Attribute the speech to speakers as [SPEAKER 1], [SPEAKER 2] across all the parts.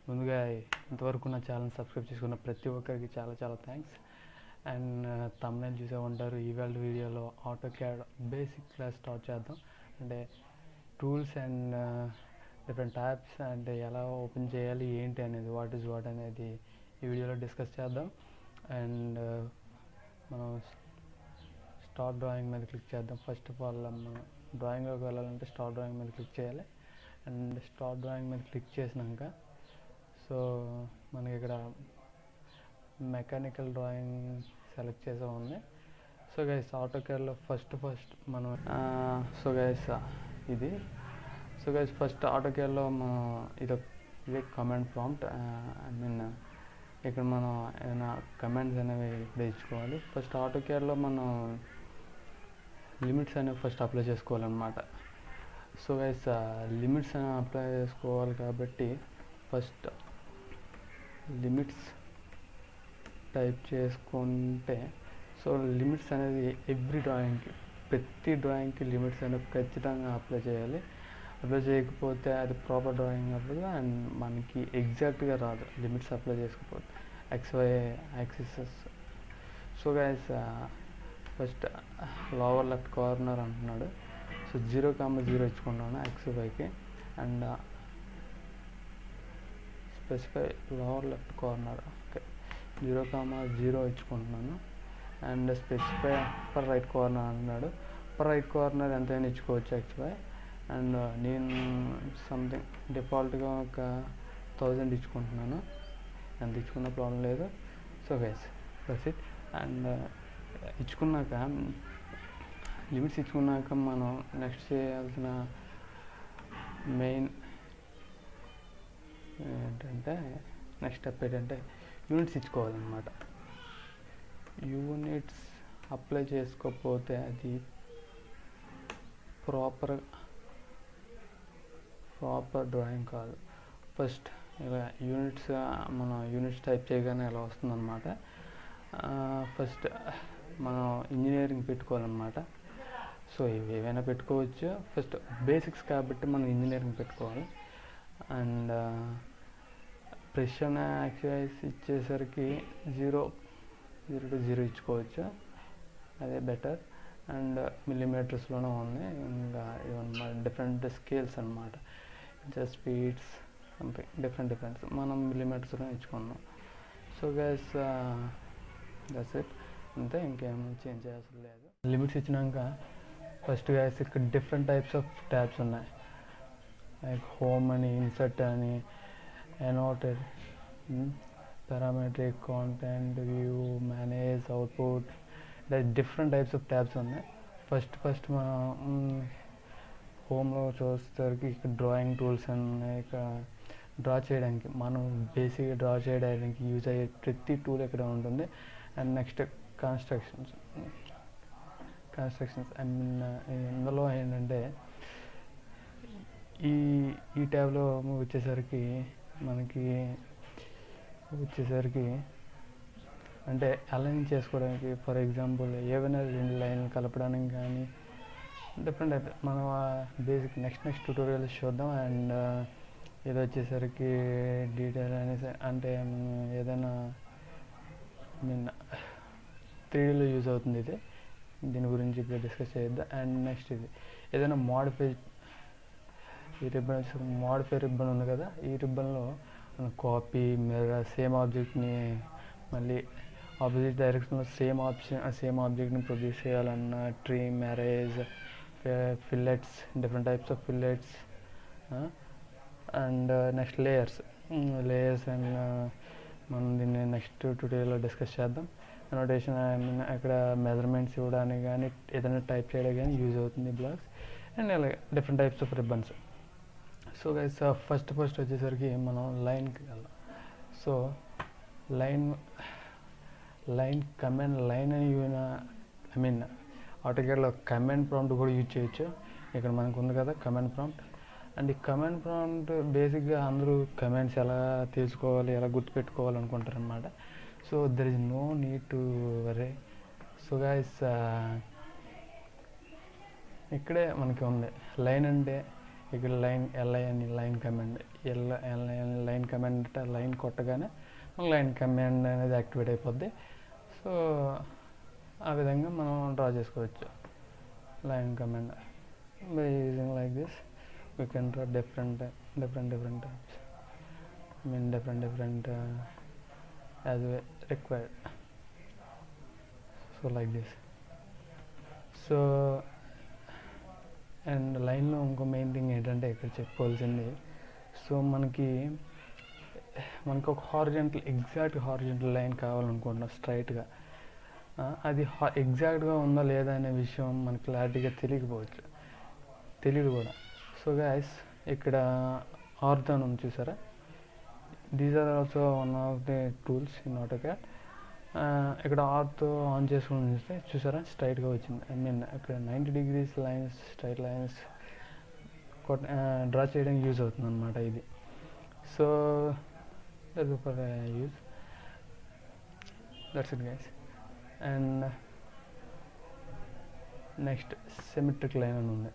[SPEAKER 1] ముందుగా ఇంతవరకు నా ఛానల్ సబ్స్క్రైబ్ చేసుకున్న ప్రతి ఒక్కరికి చాలా చాలా థ్యాంక్స్. అండ్ తమ్నైల్ చూసే ఉంటారు. ఈవేళ వీడియోలో ఆటోక్యాడ్ బేసిక్ క్లాస్ స్టార్ట్ చేద్దాం. అంటే టూల్స్ అండ్ డిఫరెంట్ ట్యాబ్స్ అంటే ఎలా ఓపెన్ చేయాలి ఏంటి అనేది, వాట్ ఈజ్ వాట్ అనేది ఈ వీడియోలో డిస్కస్ చేద్దాం. అండ్ మనం స్టార్ట్ డ్రాయింగ్ మీద క్లిక్ చేద్దాం. ఫస్ట్ ఆఫ్ ఆల్ మనం డ్రాయింగ్లోకి వెళ్ళాలంటే స్టార్ట్ డ్రాయింగ్ మీద క్లిక్ చేయాలి. అండ్ స్టార్ట్ డ్రాయింగ్ మీద క్లిక్ చేసినాక సో మనకి ఇక్కడ మెకానికల్ డ్రాయింగ్ సెలెక్ట్ చేసే ఉంది. సో గైస్ ఆటోక్యాడ్లో ఫస్ట్ మనం ఇది ఫస్ట్ ఆటోక్యాడ్లో మనం ఇదే కమాండ్ ప్రాంప్ట్. ఇక్కడ మనం ఏదైనా కమాండ్స్ అనేవి ఇక్కడ ఇచ్చుకోవాలి. ఫస్ట్ ఆటోక్యాడ్లో మనం లిమిట్స్ అనేవి ఫస్ట్ అప్లై చేసుకోవాలన్నమాట. సో గైస్ లిమిట్స్ అనేవి అప్లై చేసుకోవాలి కాబట్టి ఫస్ట్ లిమిట్స్ టైప్ చేసుకుంటే సో లిమిట్స్ అనేది ఎవ్రీ డ్రాయింగ్కి, ప్రతి డ్రాయింగ్కి లిమిట్స్ అనేవి ఖచ్చితంగా అప్లై చేయాలి. అప్లై చేయకపోతే అది ప్రాపర్ డ్రాయింగ్ అవ్వదు అండ్ మనకి ఎగ్జాక్ట్గా రాదు లిమిట్స్ అప్లై చేసుకోకపోతే XY axes. So guys first lower left corner అంటున్నాడు. సో 0,0 ఇచ్చుకుంటాను XYకి and specify lower left corner. Okay 0,0 ఇచ్చుకుంటున్నాను and specify upper right corner అంటున్నాడు. అప్పర్ రైట్ కార్నర్ ఎంతైనా ఇచ్చుకోవచ్చు XY. అండ్ నేను సంథింగ్ డిఫాల్ట్గా ఒక 1000 ఇచ్చుకుంటున్నాను. ఎంత ఇచ్చుకున్న ప్రాబ్లం లేదు. So guys that's it. And ఇచ్చుకున్నాక లిమిట్స్ ఇచ్చుకున్నాక మనం నెక్స్ట్ చేయాల్సిన మెయిన్ ఏంటంటే నెక్స్ట్ స్టెప్ ఏంటంటే యూనిట్స్ ఇచ్చుకోవాలన్నమాట. యూనిట్స్ అప్లై చేసుకోకపోతే అది ప్రాపర్ డ్రాయింగ్ కాదు. ఫస్ట్ ఇలా యూనిట్స్ మనం యూనిట్స్ టైప్ చేయగానే ఇలా వస్తుందన్నమాట. ఫస్ట్ మనం ఇంజనీరింగ్ పెట్టుకోవాలన్నమాట. సో ఇవి ఏవైనా పెట్టుకోవచ్చు. ఫస్ట్ బేసిక్స్ కాబట్టి మనం ఇంజనీరింగ్ పెట్టుకోవాలి. అండ్ ప్రెషన్ యాక్సిస్ ఇచ్చేసరికి 0 to 0 ఇచ్చుకోవచ్చు, అదే బెటర్. అండ్ మిల్లీమీటర్స్లోనే ఉంది. ఇంకా ఇవన్నమాట డిఫరెంట్ స్కేల్స్ అనమాట. జస్ట్ స్పీడ్స్ సంథింగ్ డిఫరెంట్ మనం మిల్లీమీటర్స్లో ఇచ్చుకున్నాం. సో గైస్ దట్స్ ఇట్, అంతే, ఇంకేం చేంజ్ చేయాల్సిన లేదు. లిమిట్స్ ఇచ్చినాక ఫస్ట్ గైస్ ఇక్కడ డిఫరెంట్ టైప్స్ ఆఫ్ ట్యాబ్స్ ఉన్నాయి. లైక్ హోమ్ అని, ఇన్సర్ట్ అని, annotate, parametric, content, view, manage, output, like different types of tabs ఉన్నాయి. ఫస్ట్ మనం హోమ్లో చూసేసరికి ఇక్కడ డ్రాయింగ్ టూల్స్ ఉన్నాయి. ఇక్కడ డ్రా చేయడానికి మనం బేసిక్గా డ్రా చేయడానికి యూజ్ అయ్యే ప్రతి టూల్ ఇక్కడ ఉంటుంది. అండ్ నెక్స్ట్ కన్స్ట్రక్షన్స్ ఇందులో ఏంటంటే ఈ ట్యాబ్లో వచ్చేసరికి అంటే అలైన్ చేసుకోవడానికి, ఫర్ ఎగ్జాంపుల్ ఏవైనా 2 లైన్లు కలపడానికి కానీ డిఫరెంట్ టైప్ మనం బేసిక్ నెక్స్ట్ ట్యూటోరియల్ చూద్దాం. అండ్ ఇది వచ్చేసరికి డీటెయిల్ అనేసి అంటే ఏదైనా 3Dలో యూజ్ అవుతుంది. దీని గురించి ఇప్పుడు డిస్కస్ చేద్దాం. అండ్ నెక్స్ట్ ఇది ఏదైనా ఈ రిబ్బన్ ఉంది కదా, ఈ రిబ్బన్లో మనం కాపీ, మిర్రర్, సేమ్ ఆబ్జెక్ట్ని మళ్ళీ ఆపోజిట్ డైరెక్షన్లో సేమ్ ఆబ్జెక్ట్ని ప్రొడ్యూస్ చేయాలన్న trim, erase, fillets, different types of fillets. And next layers and మనం దీన్ని నెక్స్ట్ ట్యూటోరియల్లో డిస్కస్ చేద్దాం. నోటేషన్ అక్కడ మెజర్మెంట్స్ ఇవ్వడానికి కానీ ఏదైనా టైప్ చేయడానికి కానీ యూజ్ అవుతుంది బ్లాక్స్. అండ్ అలాగే different types of ribbons. So guys first వచ్చేసరికి మనం లైన్కి వెళ్దాం. సో లైన్ కమాండ్ లైన్ అని ఆటోక్యాడ్లో కమాండ్ ప్రాంప్ట్ కూడా యూజ్ చేయొచ్చు. ఇక్కడ మనకు ఉంది కదా కమాండ్ ప్రాంప్ట్. అండ్ ఈ కమాండ్ ప్రాంప్ట్ బేసిక్గా అందరూ కమాండ్స్ ఎలా తెలుసుకోవాలి, ఎలా గుర్తుపెట్టుకోవాలి అనుకుంటారనమాట. So there is no need to worry. So guys ఇక్కడే మనకి ఉంది లైన్ అంటే ఇక్కడ లైన్ ఎల్ఐ అని లైన్ కమాండ్ లైన్ కమాండ్ అంటే లైన్ కొట్టగానే లైన్ కమాండ్ అనేది యాక్టివేట్ అయిపోద్ది. సో ఆ విధంగా మనం డ్రా చేసుకోవచ్చు line command by using like this. We can draw different types, I mean different as required. So like this. So and లైన్లో ఇంకో మెయిన్ థింగ్ ఏంటంటే ఇక్కడ చెప్పుకోవాల్సింది, సో మనకి ఒక ఎగ్జాక్ట్ హారిజెంటల్ లైన్ కావాలనుకుంటున్నాం స్ట్రైట్గా. అది ఎగ్జాక్ట్గా ఉందా లేదా అనే విషయం మనకి క్లారిటీగా తెలియదు కూడా. సో గైస్ ఇక్కడ ఆర్థో అని ఉంది చూసారా, these are also one of the tools in AutoCAD. ఇక్కడ ఆర్థో ఆన్ చేసుకుని చూస్తే చూసారా స్ట్రైట్గా వచ్చింది. ఐ మీన్ ఇక్కడ 90 degrees lines, straight lines draw చేయడానికి యూజ్ అవుతుంది అనమాట ఇది. So for use that's it guys. And next symmetric line అని ఉంది.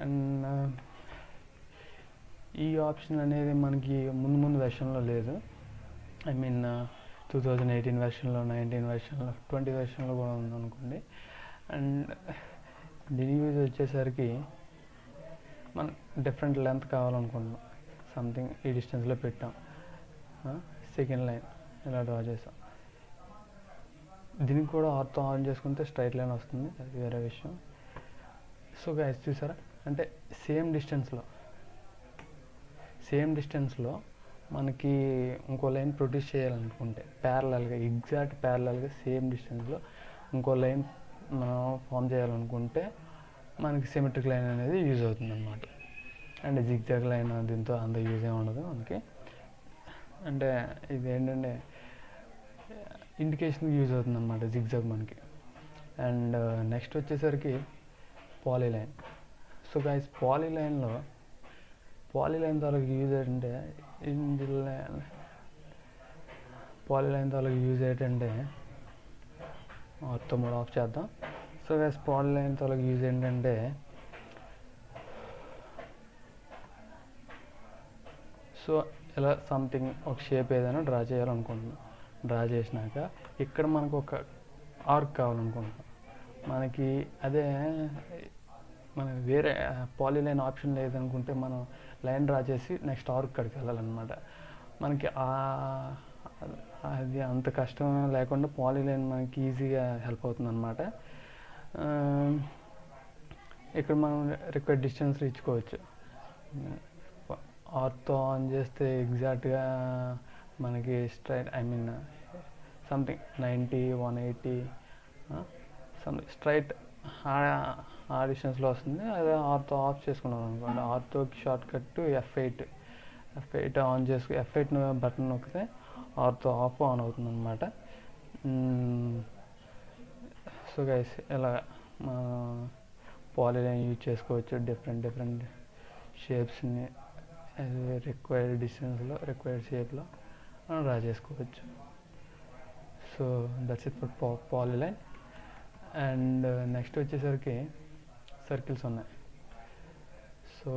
[SPEAKER 1] అండ్ ఈ ఆప్షన్ అనేది మనకి ముందు వెర్షన్లో లేదు. ఐ మీన్ 2018 వెర్షన్లో, 19 వెర్షన్లో, 20 వెర్షన్లో కూడా ఉందనుకోండి. అండ్ దీని యూజ్ వచ్చేసరికి మనం డిఫరెంట్ లెంత్ కావాలనుకుంటున్నాం, సంథింగ్ ఈ డిస్టెన్స్లో పెట్టాం, సెకండ్ లైన్ ఇలా డ్రా చేసాం. దీనికి కూడా ఆర్థో ఆన్ చేసుకుంటే స్ట్రైట్ లైన్ వస్తుంది, అది వేరే విషయం. సో గైస్ చూసారా, అంటే సేమ్ డిస్టెన్స్లో మనకి ఇంకో లైన్ ప్రొడ్యూస్ చేయాలనుకుంటే ఎగ్జాక్ట్ ప్యారలల్గా సేమ్ డిస్టెన్స్లో ఇంకో లైన్ మనం ఫామ్ చేయాలనుకుంటే మనకి సిమెట్రిక్ లైన్ అనేది యూజ్ అవుతుంది అనమాట. అండ్ జిగ్జాగ్ లైన్ దీంతో అంత యూజ్ ఏమి ఉండదు మనకి. అంటే ఇది ఏంటంటే ఇండికేషన్కి యూజ్ అవుతుంది అనమాట జిగ్జాగ్ మనకి. అండ్ నెక్స్ట్ వచ్చేసరికి పాలీలైన్. సో గైస్ పాలీలైన్ తాలూకు యూజ్ ఏంటంటే మొత్తం కూడా ఆఫ్ చేద్దాం. సో గైస్ పాలీలైన్ తాలూకు యూజ్ ఏంటంటే సో ఇలా సంథింగ్ ఒక షేప్ ఏదైనా డ్రా చేయాలనుకుంటున్నాం. డ్రా చేసినాక ఇక్కడ మనకు ఒక ఆర్క్ కావాలనుకుంటున్నాం. మనకి అదే మనకి వేరే పాలీలైన్ ఆప్షన్ లేదనుకుంటే మనం లైన్ డ్రా చేసి నెక్స్ట్ ఆర్క్ కడికి వెళ్ళాలన్నమాట. మనకి అది అంత కష్టం లేకుండా పాలీలైన్ మనకి ఈజీగా హెల్ప్ అవుతుంది అనమాట. ఇక్కడ మనం రిక్వైర్డ్ డిస్టెన్స్ ఇచ్చుకోవచ్చు. ఆర్థో ఆన్ చేస్తే ఎగ్జాక్ట్గా మనకి straight I mean something 90, 180 something straight ఆ డిస్టెన్స్లో వస్తుంది. అదే ఆర్థో ఆఫ్ చేసుకున్నాం అనుకోండి, ఆర్థోకి షార్ట్ కట్ F8 ఆన్ చేసుకు F8 బటన్ నొక్కితే ఆర్థో ఆఫ్ ఆన్ అవుతుంది అనమాట. సో గైస్ ఇలా పాలీలైన్ యూజ్ చేసుకోవచ్చు. డిఫరెంట్ షేప్స్ని రిక్వైర్డ్ డిస్టెన్స్లో, రిక్వైర్డ్ షేప్లో మనం డ్రా చేసుకోవచ్చు. So that's it for polyline. And next వచ్చేసరికి సర్కిల్స్ ఉన్నాయి. సో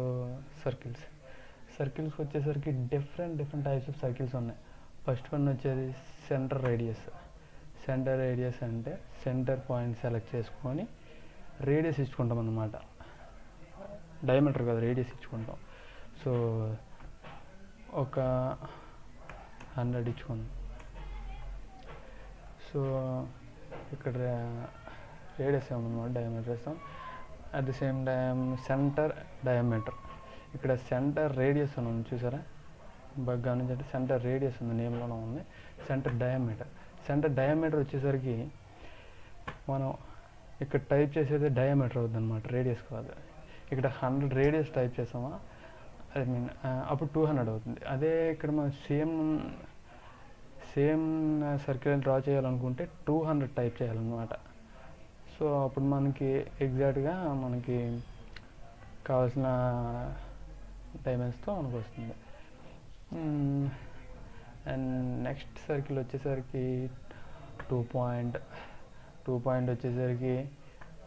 [SPEAKER 1] సర్కిల్స్ వచ్చేసరికి డిఫరెంట్ టైప్స్ ఆఫ్ సర్కిల్స్ ఉన్నాయి. ఫస్ట్ వన్ వచ్చేది సెంటర్ రేడియస్ అంటే సెంటర్ పాయింట్ సెలెక్ట్ చేసుకొని రేడియస్ ఇచ్చుకుంటాం అన్నమాట. డయామీటర్ కాదు, రేడియస్ ఇచ్చుకుంటాం. సో ఒక 100 ఇచ్చుకుందాం. సో ఇక్కడ రేడియస్ ఏమన్నమాట, డయామీటర్ వేస్తాం. At the same time centre diameter, ఇక్కడ సెంటర్ రేడియస్ అని ఉంది చూసారా, బాగా గమనించండి. సెంటర్ రేడియస్ ఉంది, నేమ్లోనే ఉంది. సెంటర్ డయామీటర్ వచ్చేసరికి మనం ఇక్కడ టైప్ చేసేది డయామీటర్ అవుతుంది అనమాట, రేడియస్ కాదు. ఇక్కడ 100 రేడియస్ టైప్ చేసామా, ఐ మీన్ అప్పుడు 200 అవుతుంది. అదే ఇక్కడ మనం సేమ్ సర్కిల్ డ్రా చేయాలనుకుంటే 200 టైప్ చేయాలన్నమాట. సో అప్పుడు మనకి ఎగ్జాక్ట్గా మనకి కావాల్సిన డైమెన్స్తో మనకు వస్తుంది. అండ్ నెక్స్ట్ సర్కిల్ వచ్చేసరికి 2 పాయింట్ వచ్చేసరికి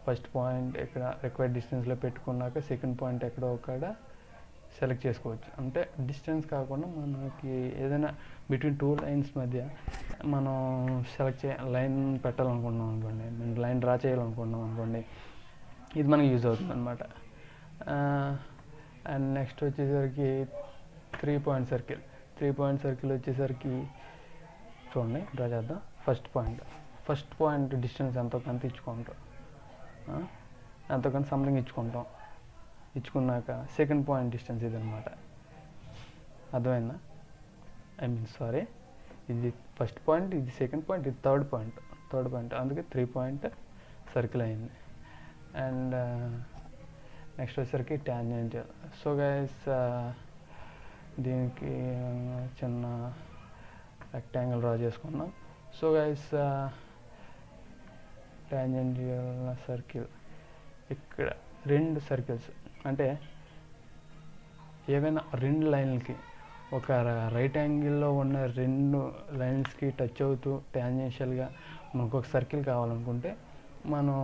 [SPEAKER 1] ఫస్ట్ పాయింట్ ఇక్కడ రిక్వైర్డ్ డిస్టెన్స్లో పెట్టుకున్నాక సెకండ్ పాయింట్ ఎక్కడో ఒకడ సెలెక్ట్ చేసుకోవచ్చు. అంటే డిస్టెన్స్ కాకుండా మనకి ఏదైనా బిట్వీన్ టూ లైన్స్ మధ్య మనం లైన్ పెట్టాలనుకుంటున్నాం అనుకోండి, లైన్ డ్రా చేయాలనుకుంటున్నాం అనుకోండి, ఇది మనకి యూజ్ అవుతుంది అనమాట. అండ్ నెక్స్ట్ వచ్చేసరికి 3 పాయింట్ సర్కిల్. 3 పాయింట్ సర్కిల్ వచ్చేసరికి చూడండి, డ్రా చేద్దాం. ఫస్ట్ పాయింట్ డిస్టెన్స్ ఎంతో కొంత ఇచ్చుకుంటాం, ఎంతో కొంత సంథింగ్ ఇచ్చుకున్నాక సెకండ్ పాయింట్ డిస్టెన్స్ ఇది అనమాట. అర్థమైందా? సారీ, ఇది ఫస్ట్ పాయింట్, ఇది సెకండ్ పాయింట్, ఇది థర్డ్ పాయింట్, అందుకే 3 పాయింట్ సర్కిల్ అయింది. అండ్ నెక్స్ట్ వచ్చేసరికి టాంజెంట్. సో గైస్, దీనికి చిన్న రెక్టాంగిల్ డ్రా చేసుకున్నాం. సో గైస్, టాంజెంటియల్ సర్కిల్, ఇక్కడ 2 సర్కిల్స్ అంటే ఏవైనా 2 లైన్లకి, ఒక రైట్ యాంగిల్లో ఉన్న 2 లైన్స్కి టచ్ అవుతూ టాంజెన్షియల్గా మనకు ఒక సర్కిల్ కావాలనుకుంటే మనం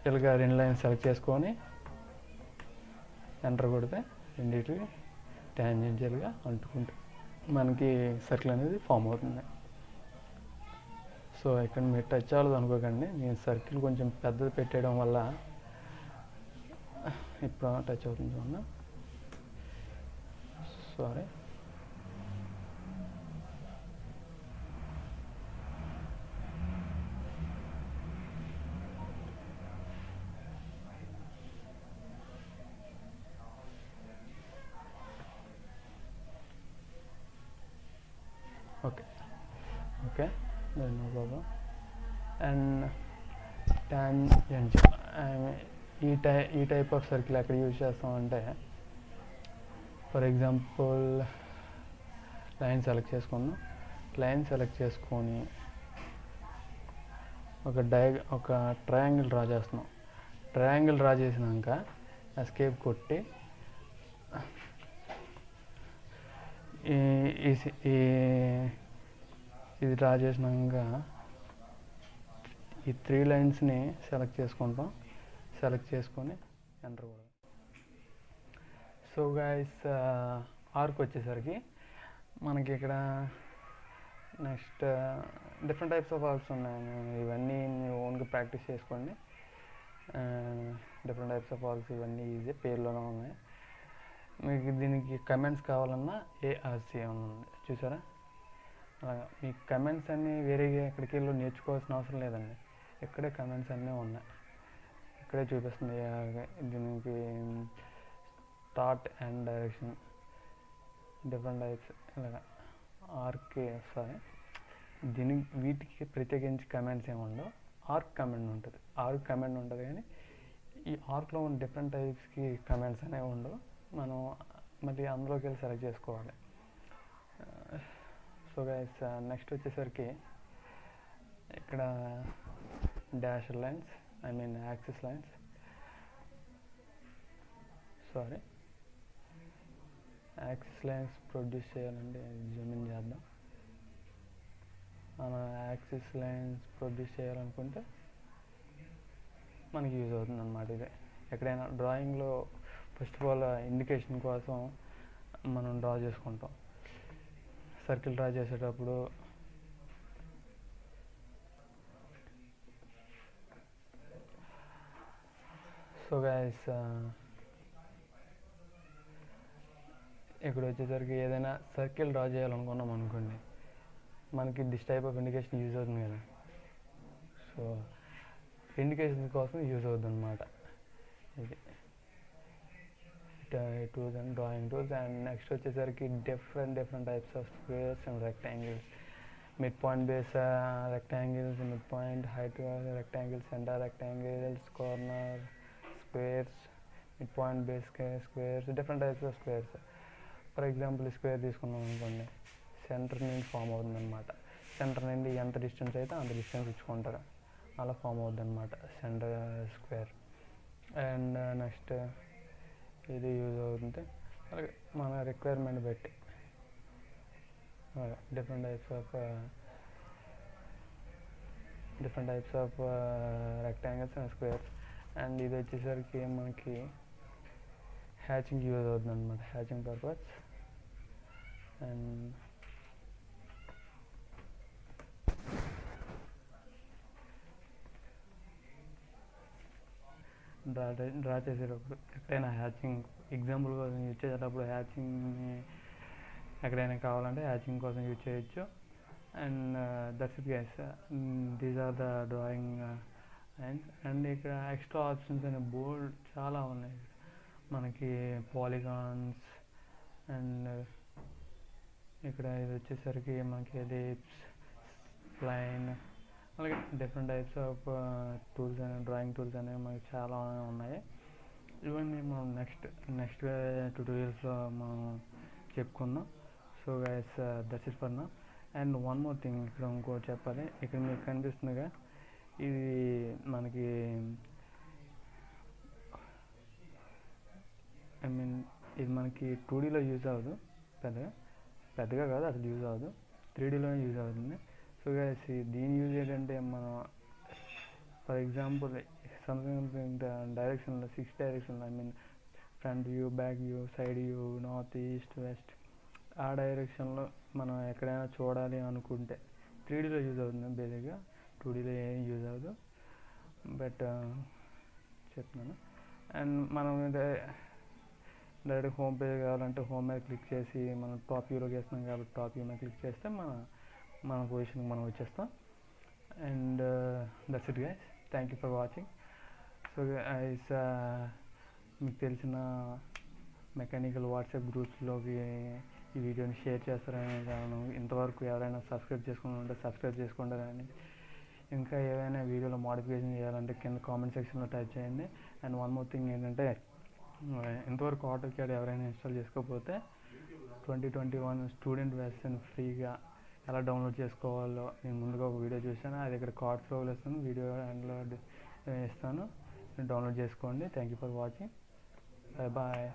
[SPEAKER 1] ఇలాగా 2 లైన్స్ సెలెక్ట్ చేసుకొని ఎంటర్ కొడితే రెండింటికి టాంజెన్షియల్గా అంటుకుంటే మనకి సర్కిల్ అనేది ఫామ్ అవుతుంది. సో ఇక్కడ మీరు టచ్ అవ్వదు అనుకోకండి, నేను సర్కిల్ కొంచెం పెద్దది పెట్టేయడం వల్ల ఇప్పుడు టచ్ అవుతుంది చూడండి. Sorry, okay, no problem. And tangent, ఈ టైప్ ఆఫ్ సర్కిల్ ఎక్కడ యూజ్ చేస్తామంటే, ఫర్ ఎగ్జాంపుల్ లైన్ సెలెక్ట్ చేసుకొని ఒక ట్రయాంగిల్ డ్రా చేస్తున్నాం. ట్రయాంగిల్ డ్రా చేసినాక ఎస్కేప్ కొట్టి ఇది డ్రా చేసినాక ఈ 3 లైన్స్ని సెలెక్ట్ చేసుకొని ఎంటర్ కూడా. సో గైస్, ఆర్క్ వచ్చేసరికి మనకి ఇక్కడ next different types of arcs ఉన్నాయి. ఇవన్నీ మీరు ఓన్గా ప్రాక్టీస్ చేసుకోండి. డిఫరెంట్ టైప్స్ ఆఫ్ ఆర్క్స్ ఇవన్నీ ఈజీ, పేర్లోనే ఉన్నాయి. మీకు దీనికి కమెంట్స్ కావాలన్నా ఏఆర్సి అని ఉంది, చూసారా? అలాగా మీ కమెంట్స్ అన్నీ వేరేగా ఎక్కడికి వెళ్ళి నేర్చుకోవాల్సిన అవసరం లేదండి, ఇక్కడే కమెంట్స్ అన్నీ ఉన్నాయి, ఇక్కడే చూపిస్తుంది. దీనికి start and direction, different types, ఇలాగా ఆర్క్. సారీ, వీటికి ప్రత్యేకించి కమెంట్స్ ఏమి ఉండవు. ఆర్క్ కమెంట్ ఉంటుంది కానీ ఈ ఆర్క్లో ఉన్న డిఫరెంట్ టైప్స్కి కమెంట్స్ అనేవి ఉండవు. మనం మళ్ళీ అందులోకి వెళ్ళి సెలెక్ట్ చేసుకోవాలి. సో గైస్, నెక్స్ట్ వచ్చేసరికి ఇక్కడ dash lines, axis lines, axis lines produce చేయాలంటే జూమ్ ఇన్ చేద్దాం. మనం యాక్సిస్ లైన్స్ ప్రొడ్యూస్ చేయాలనుకుంటే మనకి యూజ్ అవుతుంది అన్నమాట. ఇదే ఎక్కడైనా డ్రాయింగ్లో ఫస్ట్ ఆఫ్ ఆల్ ఇండికేషన్ కోసం మనం డ్రా చేసుకుంటాం. సర్కిల్ డ్రా చేసేటప్పుడు సో గైస్, ఇక్కడ వచ్చేసరికి ఏదైనా సర్కిల్ డ్రా చేయాలనుకున్నాం అనుకోండి, మనకి this type of indication use అవుతుంది కదా. సో ఇండికేషన్ కోసం యూజ్ అవుతుంది అన్నమాట ఇది tools and drawing tools. And next వచ్చేసరికి different types of squares and rectangles, mid point base rectangles, mid point height rectangles, centre rectangles, corner squares, mid point base squares, different types of squares. For example square తీసుకున్నాం అనుకోండి, centre నుండి form అవుతుంది అనమాట. Centre నుండి ఎంత distance అయితే అంత distance ఇచ్చుకుంటారు, అలా ఫామ్ అవుతుంది అనమాట సెంటర్ స్క్వేర్. అండ్ నెక్స్ట్ ఇది యూజ్ అవుతుంటే అలాగే మన రిక్వైర్మెంట్ బట్టి different types of rectangles and squares. And ఇది వచ్చేసరికి మనకి హ్యాచింగ్ యూజ్ అవుతుంది అనమాట, హ్యాచింగ్ పర్పస్. అండ్ డ్రా చేసేటప్పుడు ఎక్కడైనా హ్యాచింగ్ ఎగ్జాంపుల్ కోసం యూజ్ చేసేటప్పుడు హ్యాచింగ్ని ఎక్కడైనా కావాలంటే హ్యాచింగ్ కోసం యూజ్ చేయొచ్చు. And that's it guys, these are the drawing. And ఇక్కడ ఎక్స్ట్రా ఆప్షన్స్ అనే బోర్డ్ చాలా ఉన్నాయి మనకి, పాలిగాన్స్. అండ్ ఇక్కడ ఇది వచ్చేసరికి మనకి ఎలిప్స్, స్ప్లైన్, అలాగే డిఫరెంట్ టైప్స్ ఆఫ్ టూల్స్ అనేవి, డ్రాయింగ్ టూల్స్ అనేవి మనకి చాలా ఉన్నాయి. ఇవన్నీ మనం నెక్స్ట్ ట్యూటోరియల్స్లో మనం చెప్పుకుందాం. So guys, that's it for now. And one more thing, ఇక్కడ ఇంకోటి చెప్పాలి. ఇక్కడ మీకు కనిపిస్తుందిగా, ఇది మనకి ఇది మనకి 2Dలో యూజ్ అవ్వదు, పెద్దగా కాదు, అసలు యూజ్ అవ్వదు, 3Dలోనే యూజ్ అవుతుంది. సో గైస్, దీని యూజ్ ఏంటంటే, మనం ఫర్ ఎగ్జాంపుల్ సంథింగ్ డైరెక్షన్లో 6 డైరెక్షన్లో, front view, back view, side view, north, east, west, ఆ డైరెక్షన్లో మనం ఎక్కడైనా చూడాలి అనుకుంటే 3Dలో యూజ్ అవుతుంది బేసిక్గా, 2Dలో ఏం యూజ్ అవ్వదు. బట్ చెప్తున్నాను. అండ్ మనం డైరెక్ట్ హోమ్ పేజ్ కావాలంటే హోమ్ మీద క్లిక్ చేసి, మనం టాప్ వ్యూలోకి వేస్తున్నాం కాబట్టి టాప్ వ్యూ మీద క్లిక్ చేస్తే మన పొజిషన్కి మనం వచ్చేస్తాం. And that's it guys, thank you for watching. So guys, మీకు తెలిసిన మెకానికల్ వాట్సాప్ గ్రూప్స్లోకి ఈ వీడియోని షేర్ చేస్తారని కారణం. ఇంతవరకు ఎవరైనా సబ్స్క్రైబ్ చేసుకుని ఉంటే సబ్స్క్రైబ్ చేసుకోండి. కానీ ఇంకా ఏవైనా వీడియోలో మోడిఫికేషన్ చేయాలంటే కింద కామెంట్ సెక్షన్లో టైప్ చేయండి. అండ్ వన్ మోర్ థింగ్ ఏంటంటే, ఇంతవరకు AutoCAD ఎవరైనా ఇన్స్టాల్ చేసుకోకపోతే 2021 స్టూడెంట్ వెర్షన్ ఫ్రీగా ఎలా డౌన్లోడ్ చేసుకోవాలో నేను ముందుగా ఒక వీడియో చూసాను. అది ఇక్కడ కార్డ్ ఫ్లోలో ఇస్తాను, వీడియో అండ్లో ఇస్తాను, డౌన్లోడ్ చేసుకోండి. Thank you for watching. Bye.